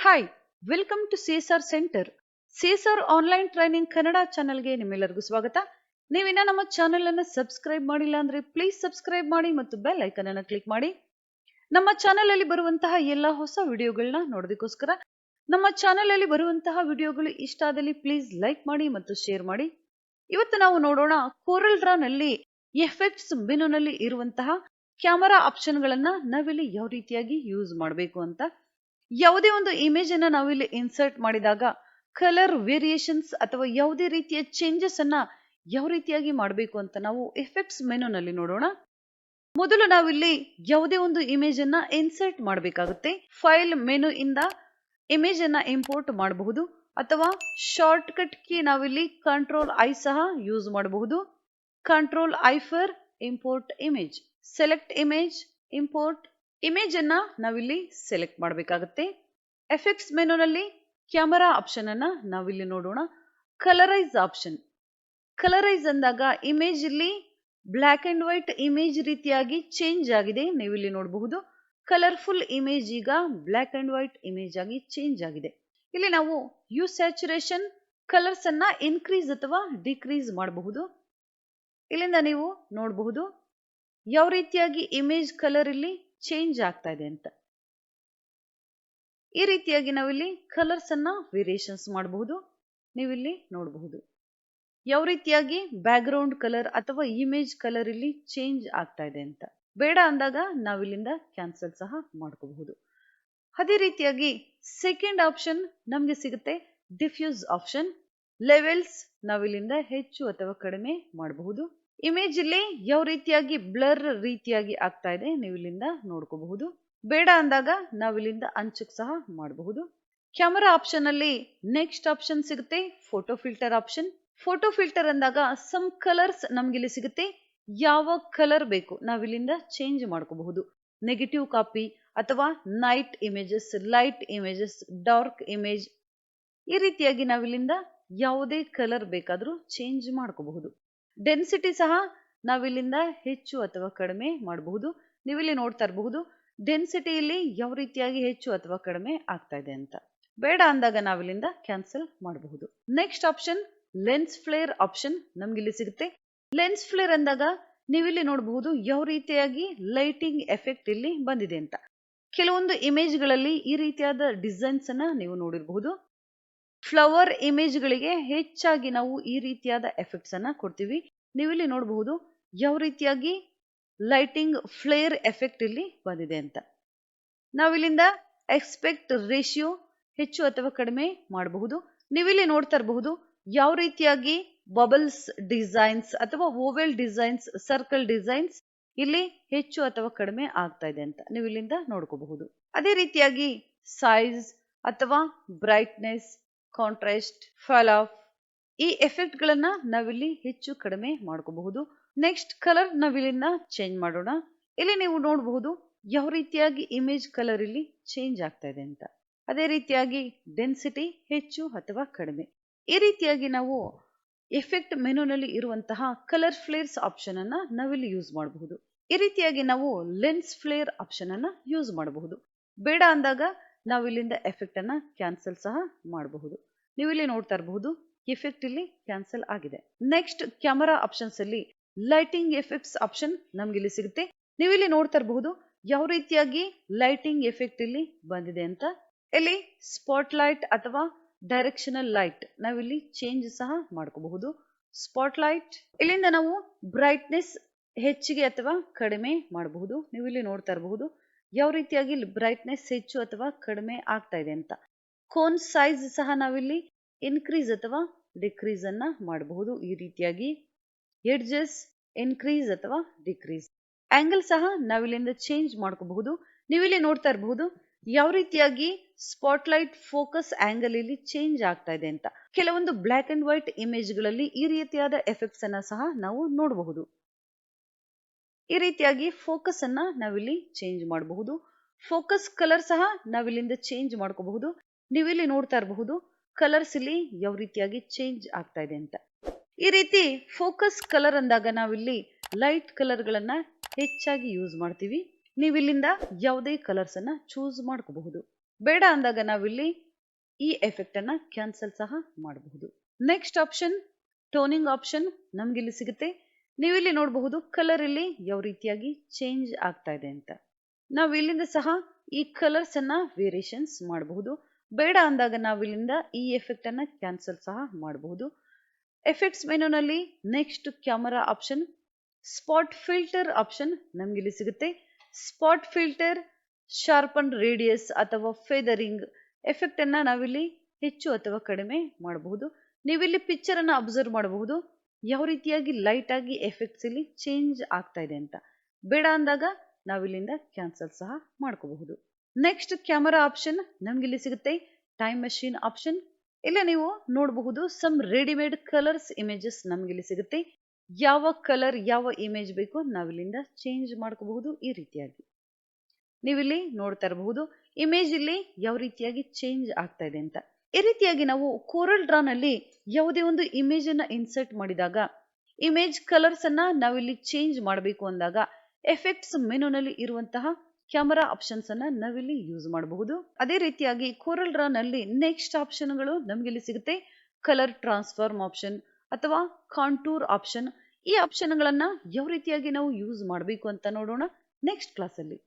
Hi, welcome to CSR centre. CSR online training Kannada ಚಾನಲ್ಗೆ ನಿಮ್ಮೆಲ್ಲರಿಗೂ ಸ್ವಾಗತ. ನೀವಿನ್ನ ನಮ್ಮ ಚಾನೆಲ್ ಅನ್ನು ಸಬ್ಸ್ಕ್ರೈಬ್ ಮಾಡಿಲ್ಲ ಅಂದ್ರೆ ಪ್ಲೀಸ್ ಸಬ್ಸ್ಕ್ರೈಬ್ ಮಾಡಿ ಮತ್ತು ಬೆಲ್ ಐಕನ್ ಅನ್ನು ಕ್ಲಿಕ್ ಮಾಡಿ. ನಮ್ಮ ಚಾನೆಲ್ ಅಲ್ಲಿ ಬರುವಂತಹ ಎಲ್ಲಾ ಹೊಸ ವಿಡಿಯೋಗಳನ್ನ ನೋಡೋದಕ್ಕೋಸ್ಕರ ನಮ್ಮ ಚಾನೆಲ್ ಅಲ್ಲಿ ಬರುವಂತಹ ವಿಡಿಯೋಗಳು ಇಷ್ಟ ಆದಲ್ಲಿ ಪ್ಲೀಸ್ ಲೈಕ್ ಮಾಡಿ ಮತ್ತು ಶೇರ್ ಮಾಡಿ. ಇವತ್ತು ನಾವು ನೋಡೋಣ ಕೋರಲ್ ಡ್ರಾ ನಲ್ಲಿ ಎಫೆಕ್ಟ್ಸ್ ಮೆನುನಲ್ಲಿ ಇರುವಂತಹ ಕ್ಯಾಮರಾ ಆಪ್ಷನ್ ಗಳನ್ನ ನಾವಿಲ್ಲಿ ಯಾವ ರೀತಿಯಾಗಿ ಯೂಸ್ ಮಾಡಬೇಕು ಅಂತ. ಯಾವುದೇ ಒಂದು ಇಮೇಜ್ ಅನ್ನ ನಾವಿಲ್ಲಿ ಇನ್ಸರ್ಟ್ ಮಾಡಿದಾಗ ಕಲರ್ ವೇರಿಯೇಷನ್ಸ್ ಅಥವಾ ಯಾವುದೇ ರೀತಿಯ ಚೇಂಜಸ್ ಅನ್ನ ಯಾವ ರೀತಿಯಾಗಿ ಮಾಡಬೇಕು ಅಂತ ನಾವು ಎಫೆಕ್ಟ್ಸ್ ಮೆನುನಲ್ಲಿ ನೋಡೋಣ. ಮೊದಲು ನಾವಿಲ್ಲಿ ಯಾವುದೇ ಒಂದು ಇಮೇಜ್ ಅನ್ನ ಇನ್ಸರ್ಟ್ ಮಾಡಬೇಕಾಗುತ್ತೆ. ಫೈಲ್ ಮೆನು ಇಂದ ಇಮೇಜ್ ಅನ್ನ ಇಂಪೋರ್ಟ್ ಮಾಡಬಹುದು ಅಥವಾ ಶಾರ್ಟ್ ಕಟ್ ಕೀ ನಾವಿಲ್ಲಿ ಕಂಟ್ರೋಲ್ I ಸಹ ಯೂಸ್ ಮಾಡಬಹುದು. Control I for import image. Select image, import image ಅನ್ನ ನಾವಿಲ್ಲಿ ಸೆಲೆಕ್ಟ್ ಮಾಡಬೇಕಾಗುತ್ತೆ. ಎಫೆಕ್ಟ್ಸ್ ಮೆನುನಲ್ಲಿ ಕ್ಯಾಮರಾ ಆಪ್ಷನ್ ಅನ್ನ ನಾವಿಲ್ಲಿ ನೋಡೋಣ. ಕಲರೈಸ್ ಆಪ್ಷನ್. ಕಲರೈಸ್ ಅಂದಾಗ ಇಮೇಜ್ ಇಲ್ಲಿ ಬ್ಲಾಕ್ ಅಂಡ್ ವೈಟ್ ಇಮೇಜ್ ರೀತಿಯಾಗಿ ಚೇಂಜ್ ಆಗಿದೆ, ನೀವಿಲ್ಲಿ ನೋಡಬಹುದು. ಕಲರ್ಫುಲ್ ಇಮೇಜ್ ಈಗ ಬ್ಲಾಕ್ ಅಂಡ್ ವೈಟ್ ಇಮೇಜ್ ಆಗಿ ಚೇಂಜ್ ಆಗಿದೆ. ಇಲ್ಲಿ ನಾವು ಯು ಸ್ಯಾಚುರೇಷನ್ ಕಲರ್ಸ್ ಅನ್ನ ಇನ್ಕ್ರೀಸ್ ಅಥವಾ ಡಿಕ್ರೀಸ್ ಮಾಡಬಹುದು. ಇಲ್ಲಿಂದ ನೀವು ನೋಡಬಹುದು ಯಾವ ರೀತಿಯಾಗಿ ಇಮೇಜ್ ಕಲರ್ ಇಲ್ಲಿ ಚೇಂಜ್ ಆಗ್ತಾ ಇದೆ ಅಂತ. ಈ ರೀತಿಯಾಗಿ ನಾವಿಲ್ಲಿ ಕಲರ್ಸ್ ಅನ್ನ ವೇರಿಯೇಷನ್ಸ್ ಮಾಡಬಹುದು, ನೀವಿಲ್ಲಿ ನೋಡಬಹುದು. ಯಾವ ರೀತಿಯಾಗಿ ಬ್ಯಾಕ್ ಗ್ರೌಂಡ್ ಕಲರ್ ಅಥವಾ ಇಮೇಜ್ ಕಲರ್ ಇಲ್ಲಿ ಚೇಂಜ್ ಆಗ್ತಾ ಇದೆ ಅಂತ. ಬೇಡ ಅಂದಾಗ ನಾವಿಲ್ಲಿಂದ ಕ್ಯಾನ್ಸಲ್ ಸಹ ಮಾಡ್ಕೋಬಹುದು. ಅದೇ ರೀತಿಯಾಗಿ ಸೆಕೆಂಡ್ ಆಪ್ಷನ್ ನಮ್ಗೆ ಸಿಗುತ್ತೆ ಡಿಫ್ಯೂಸ್ ಆಪ್ಷನ್. ಲೆವೆಲ್ಸ್ ನಾವಿಲ್ಲಿಂದ ಹೆಚ್ಚು ಅಥವಾ ಕಡಿಮೆ ಮಾಡಬಹುದು. ಇಮೇಜ್ ಇಲ್ಲಿ ಯಾವ ರೀತಿಯಾಗಿ ಬ್ಲರ್ ರೀತಿಯಾಗಿ ಆಗ್ತಾ ಇದೆ ನೀವಿಲ್ಲಿಂದ ನೋಡ್ಕೋಬಹುದು. ಬೇಡ ಅಂದಾಗ ನಾವಿಲ್ಲಿಂದ ಅಂಚಕ್ ಸಹ ಮಾಡಬಹುದು. ಕ್ಯಾಮರಾ ಆಪ್ಷನ್ ಅಲ್ಲಿ ನೆಕ್ಸ್ಟ್ ಆಪ್ಷನ್ ಸಿಗುತ್ತೆ photo filter option. Photo filter ಅಂದಾಗ ಸಮ್ ಕಲರ್ಸ್ ನಮ್ಗಿಲ್ಲಿ ಸಿಗುತ್ತೆ. ಯಾವ ಕಲರ್ ಬೇಕು ನಾವಿಲ್ಲಿಂದ ಚೇಂಜ್ ಮಾಡ್ಕೋಬಹುದು. ನೆಗೆಟಿವ್ ಕಾಪಿ ಅಥವಾ night images, light images, dark image, ಈ ರೀತಿಯಾಗಿ ನಾವಿಲ್ಲಿಂದ ಯಾವುದೇ ಕಲರ್ ಬೇಕಾದ್ರೂ ಚೇಂಜ್ ಮಾಡ್ಕೋಬಹುದು. ಡೆನ್ಸಿಟಿ ಸಹ ನಾವಿಲ್ಲಿಂದ ಹೆಚ್ಚು ಅಥವಾ ಕಡಿಮೆ ಮಾಡಬಹುದು. ನೀವಿಲ್ಲಿ ನೋಡ್ತಾ ಇರಬಹುದು ಡೆನ್ಸಿಟಿ ಇಲ್ಲಿ ಯಾವ ರೀತಿಯಾಗಿ ಹೆಚ್ಚು ಅಥವಾ ಕಡಿಮೆ ಆಗ್ತಾ ಇದೆ ಅಂತ. ಬೇಡ ಅಂದಾಗ ನಾವಿಲ್ಲಿಂದ ಕ್ಯಾನ್ಸಲ್ ಮಾಡಬಹುದು. Next option lens flare option ನಮ್ಗಿಲ್ಲಿ ಸಿಗುತ್ತೆ. ಲೆನ್ಸ್ ಫ್ಲೇರ್ ಅಂದಾಗ ನೀವಿಲ್ಲಿ ನೋಡಬಹುದು ಯಾವ ರೀತಿಯಾಗಿ ಲೈಟಿಂಗ್ ಎಫೆಕ್ಟ್ ಇಲ್ಲಿ ಬಂದಿದೆ ಅಂತ. ಕೆಲವೊಂದು ಇಮೇಜ್ ಗಳಲ್ಲಿ ಈ ರೀತಿಯಾದ ಡಿಸೈನ್ಸ್ ಅನ್ನ ನೀವು ನೋಡಿರಬಹುದು. ಫ್ಲವರ್ ಇಮೇಜ್ ಗಳಿಗೆ ಹೆಚ್ಚಾಗಿ ನಾವು ಈ ರೀತಿಯಾದ ಎಫೆಕ್ಟ್ಸ್ ಅನ್ನ ಕೊಡ್ತೀವಿ. ನೀವಿಲ್ಲಿ ನೋಡಬಹುದು ಯಾವ ರೀತಿಯಾಗಿ ಲೈಟಿಂಗ್ ಫ್ಲೇರ್ ಎಫೆಕ್ಟ್ ಇಲ್ಲಿ ಬಂದಿದೆ ಅಂತ. ನಾವಿಲ್ಲಿಂದ ಎಕ್ಸ್ಪೆಕ್ಟ್ ರೇಷಿಯೋ ಹೆಚ್ಚು ಅಥವಾ ಕಡಿಮೆ ಮಾಡಬಹುದು. ನೀವಿಲ್ಲಿ ನೋಡ್ತಾ ಇರಬಹುದು ಯಾವ ರೀತಿಯಾಗಿ ಬಬಲ್ಸ್ ಡಿಸೈನ್ಸ್ ಅಥವಾ ಓವೆಲ್ ಡಿಸೈನ್ಸ್, ಸರ್ಕಲ್ ಡಿಸೈನ್ಸ್ ಇಲ್ಲಿ ಹೆಚ್ಚು ಅಥವಾ ಕಡಿಮೆ ಆಗ್ತಾ ಇದೆ ಅಂತ ನೀವು ಇಲ್ಲಿಂದ ನೋಡ್ಕೋಬಹುದು. ಅದೇ ರೀತಿಯಾಗಿ ಸೈಜ್ ಅಥವಾ ಬ್ರೈಟ್ನೆಸ್, ಕಾಂಟ್ರಾಸ್ಟ್, ಫಾಲ್ ಆಫ್, ಈ ಎಫೆಕ್ಟ್ ಗಳನ್ನ ನಾವಿಲ್ಲಿ ಹೆಚ್ಚು ಕಡಿಮೆ ಮಾಡ್ಕೋಬಹುದು. ನೆಕ್ಸ್ಟ್ ಕಲರ್ ನಾವಿಲ್ಲಿಂದ ಚೇಂಜ್ ಮಾಡೋಣ. ಇಲ್ಲಿ ನೀವು ನೋಡಬಹುದು ಯಾವ ರೀತಿಯಾಗಿ ಇಮೇಜ್ ಕಲರ್ ಇಲ್ಲಿ ಚೇಂಜ್ ಆಗ್ತಾ ಇದೆ ಅಂತ. ಅದೇ ರೀತಿಯಾಗಿ ಡೆನ್ಸಿಟಿ ಹೆಚ್ಚು ಅಥವಾ ಕಡಿಮೆ. ಈ ರೀತಿಯಾಗಿ ನಾವು ಎಫೆಕ್ಟ್ ಮೆನುನಲ್ಲಿ ಇರುವಂತಹ ಕಲರ್ ಫ್ಲೇರ್ಸ್ ಆಪ್ಷನ್ ಅನ್ನ ನಾವಿಲ್ಲಿ ಯೂಸ್ ಮಾಡಬಹುದು. ಈ ರೀತಿಯಾಗಿ ನಾವು ಲೆನ್ಸ್ ಫ್ಲೇರ್ ಆಪ್ಷನ್ ಅನ್ನ ಯೂಸ್ ಮಾಡಬಹುದು. ಬೇಡ ಅಂದಾಗ ನಾವು ಇಲ್ಲಿಂದ ಎಫೆಕ್ಟ್ ಅನ್ನ ಕ್ಯಾನ್ಸಲ್ ಸಹ ಮಾಡಬಹುದು. ನೀವು ಇಲ್ಲಿ ನೋಡ್ತಾ ಇರಬಹುದು ಎಫೆಕ್ಟ್ ಇಲ್ಲಿ ಕ್ಯಾನ್ಸಲ್ ಆಗಿದೆ. ನೆಕ್ಸ್ಟ್ ಕ್ಯಾಮರಾ ಆಪ್ಷನ್ಸ್ ಅಲ್ಲಿ ಲೈಟಿಂಗ್ ಎಫೆಕ್ಟ್ಸ್ ಆಪ್ಷನ್ ನಮ್ಗೆ ಇಲ್ಲಿ ಸಿಗುತ್ತೆ. ನೀವು ಇಲ್ಲಿ ನೋಡ್ತಾ ಇರಬಹುದು ಯಾವ ರೀತಿಯಾಗಿ ಲೈಟಿಂಗ್ ಎಫೆಕ್ಟ್ ಇಲ್ಲಿ ಬಂದಿದೆ ಅಂತ. ಇಲ್ಲಿ ಸ್ಪಾಟ್ ಲೈಟ್ ಅಥವಾ ಡೈರೆಕ್ಷನಲ್ ಲೈಟ್ ನಾವಿಲ್ಲಿ ಚೇಂಜ್ ಸಹ ಮಾಡ್ಕೋಬಹುದು. ಸ್ಪಾಟ್ ಲೈಟ್ ಇಲ್ಲಿಂದ ನಾವು ಬ್ರೈಟ್ನೆಸ್ ಹೆಚ್ಚಿಗೆ ಅಥವಾ ಕಡಿಮೆ ಮಾಡಬಹುದು. ನೀವು ಇಲ್ಲಿ ನೋಡ್ತಾ ಇರಬಹುದು ಯಾವ ರೀತಿಯಾಗಿ ಬ್ರೈಟ್ನೆಸ್ ಹೆಚ್ಚು ಅಥವಾ ಕಡಿಮೆ ಆಗ್ತಾ ಇದೆ ಅಂತ. ಕೋನ್ ಸೈಜ್ ಸಹ ನಾವಿಲ್ಲಿ ಇನ್ಕ್ರೀಸ್ ಅಥವಾ ಡಿಕ್ರೀಸ್ ಅನ್ನ ಮಾಡಬಹುದು. ಈ ರೀತಿಯಾಗಿ ಎಡ್ಜಸ್ ಇನ್ಕ್ರೀಸ್ ಅಥವಾ ಡಿಕ್ರೀಸ್. ಆಂಗಲ್ ಸಹ ನಾವಿಲ್ಲಿಂದ ಚೇಂಜ್ ಮಾಡ್ಕೋಬಹುದು. ನೀವಿಲ್ಲಿ ನೋಡ್ತಾ ಇರಬಹುದು ಯಾವ ರೀತಿಯಾಗಿ ಸ್ಪಾಟ್ಲೈಟ್ ಫೋಕಸ್ ಆಂಗಲ್ ಇಲ್ಲಿ ಚೇಂಜ್ ಆಗ್ತಾ ಇದೆ ಅಂತ. ಕೆಲವೊಂದು ಬ್ಲಾಕ್ ಅಂಡ್ ವೈಟ್ ಇಮೇಜ್ ಗಳಲ್ಲಿ ಈ ರೀತಿಯಾದ ಎಫೆಕ್ಟ್ಸ್ ಅನ್ನ ಸಹ ನಾವು ನೋಡಬಹುದು. ಈ ರೀತಿಯಾಗಿ ಫೋಕಸ್ ಅನ್ನ ನಾವಿಲ್ಲಿ ಚೇಂಜ್ ಮಾಡಬಹುದು. ಫೋಕಸ್ ಕಲರ್ ಸಹ ನಾವಿಲ್ಲಿಂದ ಚೇಂಜ್ ಮಾಡ್ಕೋಬಹುದು. ನೀವಿಲ್ಲಿ ನೋಡ್ತಾ ಇರಬಹುದು ಕಲರ್ಸ್ ಇಲ್ಲಿ ಯಾವ ರೀತಿಯಾಗಿ ಚೇಂಜ್ ಆಗ್ತಾ ಇದೆ ಅಂತ. ಈ ರೀತಿ ಫೋಕಸ್ ಕಲರ್ ಅಂದಾಗ ನಾವಿಲ್ಲಿ ಲೈಟ್ ಕಲರ್ ಗಳನ್ನ ಹೆಚ್ಚಾಗಿ ಯೂಸ್ ಮಾಡ್ತೀವಿ. ನೀವು ಇಲ್ಲಿಂದ ಯಾವುದೇ ಕಲರ್ಸ್ ಅನ್ನ ಚೂಸ್ ಮಾಡ್ಕೋಬಹುದು. ಬೇಡ ಅಂದಾಗ ನಾವಿಲ್ಲಿ ಈ ಎಫೆಕ್ಟ್ ಅನ್ನ ಕ್ಯಾನ್ಸಲ್ ಸಹ ಮಾಡಬಹುದು. ನೆಕ್ಸ್ಟ್ ಆಪ್ಷನ್ ಟೋನಿಂಗ್ ಆಪ್ಷನ್ ನಮ್ಗಿಲ್ಲಿ ಸಿಗುತ್ತೆ. ನೀವಿಲ್ಲಿ ನೋಡಬಹುದು ಕಲರ್ ಇಲ್ಲಿ ಯಾವ ರೀತಿಯಾಗಿ ಚೇಂಜ್ ಆಗ್ತಾ ಇದೆ ಅಂತ. ನಾವು ಇಲ್ಲಿಂದ ಸಹ ಈ ಕಲರ್ಸ್ ಅನ್ನ ವೇರಿಯೇಷನ್ಸ್ ಮಾಡಬಹುದು. ಬೇಡ ಅಂದಾಗ ನಾವಿಲ್ಲಿಂದ ಈ ಎಫೆಕ್ಟ್ ಅನ್ನ ಕ್ಯಾನ್ಸಲ್ ಸಹ ಮಾಡಬಹುದು. ಎಫೆಕ್ಟ್ಸ್ ಮೆನುನಲ್ಲಿ next camera option, spot filter option ನಮ್ಗಿಲ್ಲಿ ಸಿಗುತ್ತೆ. ಸ್ಪಾಟ್ ಫಿಲ್ಟರ್, ಶಾರ್ಪನ್ ರೇಡಿಯಸ್ ಅಥವಾ ಫೆದರಿಂಗ್ ಎಫೆಕ್ಟ್ ಅನ್ನ ನಾವಿಲ್ಲಿ ಹೆಚ್ಚು ಅಥವಾ ಕಡಿಮೆ ಮಾಡಬಹುದು. ನೀವಿಲ್ಲಿ ಪಿಕ್ಚರ್ ಅನ್ನ ಅಬ್ಸರ್ವ್ ಮಾಡಬಹುದು ಯಾವ ರೀತಿಯಾಗಿ ಲೈಟ್ ಆಗಿ ಎಫೆಕ್ಟ್ಸ್ ಇಲ್ಲಿ ಚೇಂಜ್ ಆಗ್ತಾ ಇದೆ ಅಂತ. ಬೇಡ ಅಂದಾಗ ನಾವಿಲ್ಲಿಂದ ಕ್ಯಾನ್ಸಲ್ ಸಹ ಮಾಡ್ಕೋಬಹುದು. ನೆಕ್ಸ್ಟ್ ಕ್ಯಾಮರಾ ಆಪ್ಷನ್ ನಮ್ಗಿಲ್ಲಿ ಸಿಗುತ್ತೆ. ಟೈಮ್ ಮಷೀನ್ ಆಪ್ಷನ್, ಇಲ್ಲ ನೀವು ನೋಡಬಹುದು ಸಮ್ ರೆಡಿಮೇಡ್ ಕಲರ್ಸ್ ಇಮೇಜಸ್ ನಮ್ಗಿಲ್ಲಿ ಸಿಗುತ್ತೆ. ಯಾವ ಕಲರ್ ಯಾವ ಇಮೇಜ್ ಬೇಕು ನಾವಿಲ್ಲಿಂದ ಚೇಂಜ್ ಮಾಡ್ಕೋಬಹುದು. ಈ ರೀತಿಯಾಗಿ ನೀವಿಲ್ಲಿ ನೋಡ್ತಾ ಇರಬಹುದು ಇಮೇಜ್ ಇಲ್ಲಿ ಯಾವ ರೀತಿಯಾಗಿ ಚೇಂಜ್ ಆಗ್ತಾ ಇದೆ ಅಂತ. ಈ ರೀತಿಯಾಗಿ ನಾವು ಕೋರಲ್ ಡ್ರಾ ನಲ್ಲಿ ಯಾವುದೇ ಒಂದು ಇಮೇಜ್ ಅನ್ನ ಇನ್ಸರ್ಟ್ ಮಾಡಿದಾಗ ಇಮೇಜ್ ಕಲರ್ಸ್ ಅನ್ನ ನಾವಿಲ್ಲಿ ಚೇಂಜ್ ಮಾಡಬೇಕು ಅಂದಾಗ ಎಫೆಕ್ಟ್ಸ್ ಮೆನುನಲ್ಲಿ ಇರುವಂತಹ ಕ್ಯಾಮರಾ ಆಪ್ಷನ್ಸ್ ಅನ್ನ ನಾವಿಲ್ಲಿ ಯೂಸ್ ಮಾಡಬಹುದು. ಅದೇ ರೀತಿಯಾಗಿ ಕೋರಲ್ ಡ್ರಾ ನಲ್ಲಿ ನೆಕ್ಸ್ಟ್ ಆಪ್ಷನ್ಗಳು ನಮ್ಗಿಲ್ಲಿ ಸಿಗುತ್ತೆ. ಕಲರ್ ಟ್ರಾನ್ಸ್ಫಾರ್ಮ್ ಆಪ್ಷನ್ ಅಥವಾ ಕಾಂಟೂರ್ ಆಪ್ಷನ್. ಈ ಆಪ್ಷನ್ಗಳನ್ನ ಯಾವ ರೀತಿಯಾಗಿ ನಾವು ಯೂಸ್ ಮಾಡಬೇಕು ಅಂತ ನೋಡೋಣ ನೆಕ್ಸ್ಟ್ ಕ್ಲಾಸ್ ಅಲ್ಲಿ.